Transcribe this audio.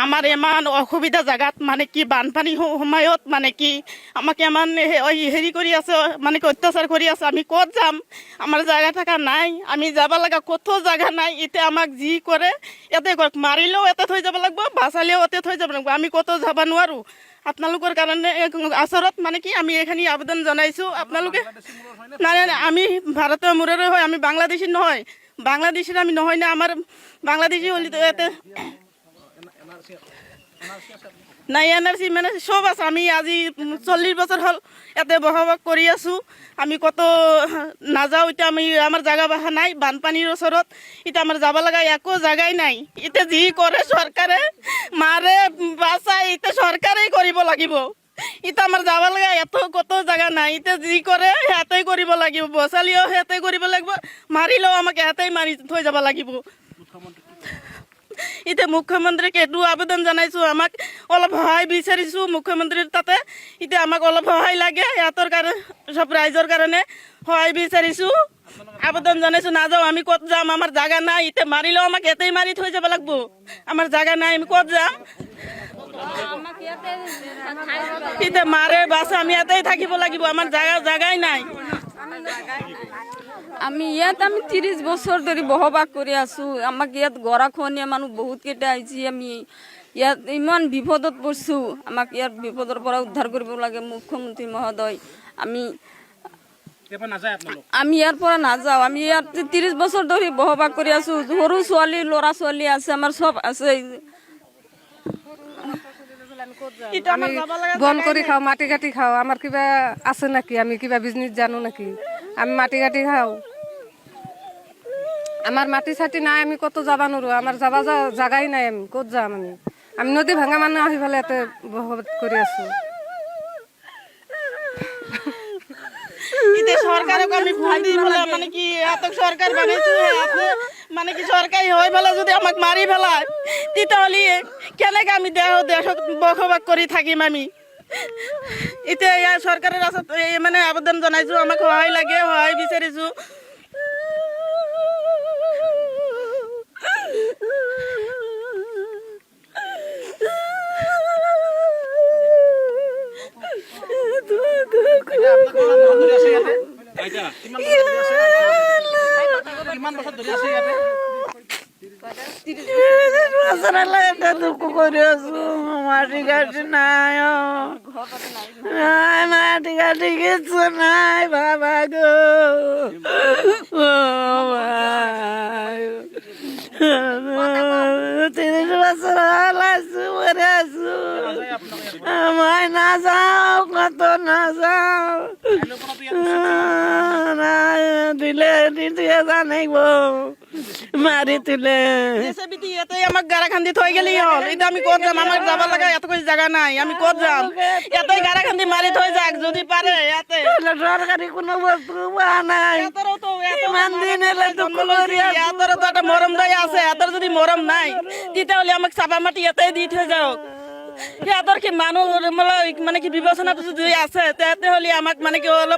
আমার ইমান অসুবিধা জাগাত মানে কি বানপানী সময়ত মানে কি আমাকে ইমান হেৰি কৰি আছে মানে কি অত্যাচাৰ কৰি আছে। আমি ক'ত যাম? আমাৰ জাগা থাকা নাই, আমি যাব লগা কতো জাগা নাই। এতিয়া আমাক যি কৰে ইয়াতে কৰক, মাৰিলেও ইয়াতে থৈ যাব লাগিব, বাচালেও ইয়াতে থৈ যাব লাগিব। আমি ক'তো যাব নোৱাৰোঁ। আপোনালোকৰ কাৰণে আচৰত মানে কি আমি এইখিনি আবেদন জনাইছোঁ। আপোনালোকে নাই নাই, আমি ভাৰতীয় মূৰেৰে হয়, আমি বাংলাদেশী নহয়। বাংলাদেশীৰ আমি নহয় না, আমাৰ বাংলাদেশী হ'লে ইয়াতে নাই এনআৰচি মানে চব আছে। আমি আজি 40 বছৰ হ'ল ইয়াতে বসবাস কৰি আছোঁ। আমি ক'তো নাযাওঁ। এতিয়া আমি আমাৰ জাগা বাসা নাই বানপানীৰ ওচৰত। এতিয়া আমাৰ যাব লগা একো জাগাই নাই। এতিয়া যি কৰে চৰকাৰে মাৰে বাচাই, এতিয়া চৰকাৰেই কৰিব লাগিব। এতিয়া আমাৰ যাব লগা এত ক'তো জাগা নাই। এতিয়া যি কৰে সিহঁতেই কৰিব লাগিব, বচালেও সিহঁতেই কৰিব লাগিব, মাৰিলেও আমাক সিহঁতেই মাৰি থৈ যাব লাগিব। এতিয়া মুখ্যমন্ত্ৰীক এইটো আবেদন জনাইছোঁ, আমাক অলপ সহায় বিচাৰিছোঁ মুখ্যমন্ত্ৰীৰ তাতে। এতিয়া আমাক অলপ সহায় লাগে, সিহঁতৰ কাৰণে চব ৰাইজৰ কাৰণে সহায় বিচাৰিছোঁ, আবেদন জনাইছোঁ। নাযাওঁ, আমি ক'ত যাম? আমাৰ জাগা নাই। এতিয়া মাৰিলেও আমাক ইয়াতেই মাৰি থৈ যাব লাগিব। আমাৰ জাগা নাই, আমি ক'ত যাম? এতিয়া মাৰে বাছে আমি ইয়াতেই থাকিব লাগিব। আমাৰ জাগাই নাই। আমি 30 বছৰ ধৰি বসবাস কৰি আছোঁ। আমাক ইয়াত গৰাখহনীয়া মানুহ বহুত কেইটা আহিছে। আমি ইয়াত ইমান বিপদত পৰিছোঁ। আমাক ইয়াৰ বিপদৰ পৰা উদ্ধাৰ কৰিব লাগে মুখ্যমন্ত্ৰী মহোদয়। আমি ইয়াৰ পৰা নাযাওঁ। আমি ইয়াত 30 বছৰ ধৰি বসবাস কৰি আছোঁ। সৰু ছোৱালী ল'ৰা ছোৱালী আছে, আমাৰ চব আছে। আমি বন কৰি খাওঁ, মাটি কাটি খাওঁ। আমাৰ কিবা আছে নেকি? আমি কিবা বিজনেছ জানো নেকি? আমি মাটি কাটি খাওঁ। আমাৰ মাটি চাটি নাই, আমি ক'তো যাব নোৱাৰোঁ। আমাৰ যাব জাগাই নাই, আমি ক'ত যাম? আমি নদী ভাঙা মানুহ আহি পেলাই ইয়াতে বসবাস কৰি আছোঁ। এতিয়া চৰকাৰক আমি ভোট দি পেলাই মানে কি ইয়াতক চৰকাৰ বনাইছোঁ, মানে কি চৰকাৰী হৈ পেলাই যদি আমাক মাৰি পেলাই তেতিয়াহ'লে কেনেকৈ আমি দেশত বসবাস কৰি থাকিম আমি? এতিয়া ইয়াৰ চৰকাৰৰ আচত মানে আবেদন জনাইছোঁ, আমাক সহায় লাগে, সহায় বিচাৰিছোঁ। মাটি কাটি নাই, মাটি কাটি কিছু নাই বাবা গো। 30 বছর হল আছো, মরে আছো। মই নাযাওঁ, কত নাযাওঁ। দিলে দিয়ে জানিব মাৰি তুলে। ইয়াতে আমাক গাৰা খান্দি থৈ গেলি হ'ল। এতিয়া আমি ক'ত যাম? আমাক যাব লগা এটকৈ জাগা নাই, আমি ক'ত যাম? ইয়াতে গাৰা খান্দি মাৰি থৈ যাক যদি পাৰে। ইয়াতে সৰকাৰি কোনো বস্তু পোৱা নাই। ইমান দিন এলে দুঃখ কৰি আছো। ইয়াতৰো এটা মৰম দয়া আছে। ইয়াতৰ যদি মৰম নাই তেতিয়াহ'লে আমাক চাবা মাটি ইয়াতে দি থৈ যাওক। সিহঁতৰ কি মানুহ মানে কি বিবেচনাটো যদি আছে তেতিয়াহ'লে আমাক মানে কি অলপ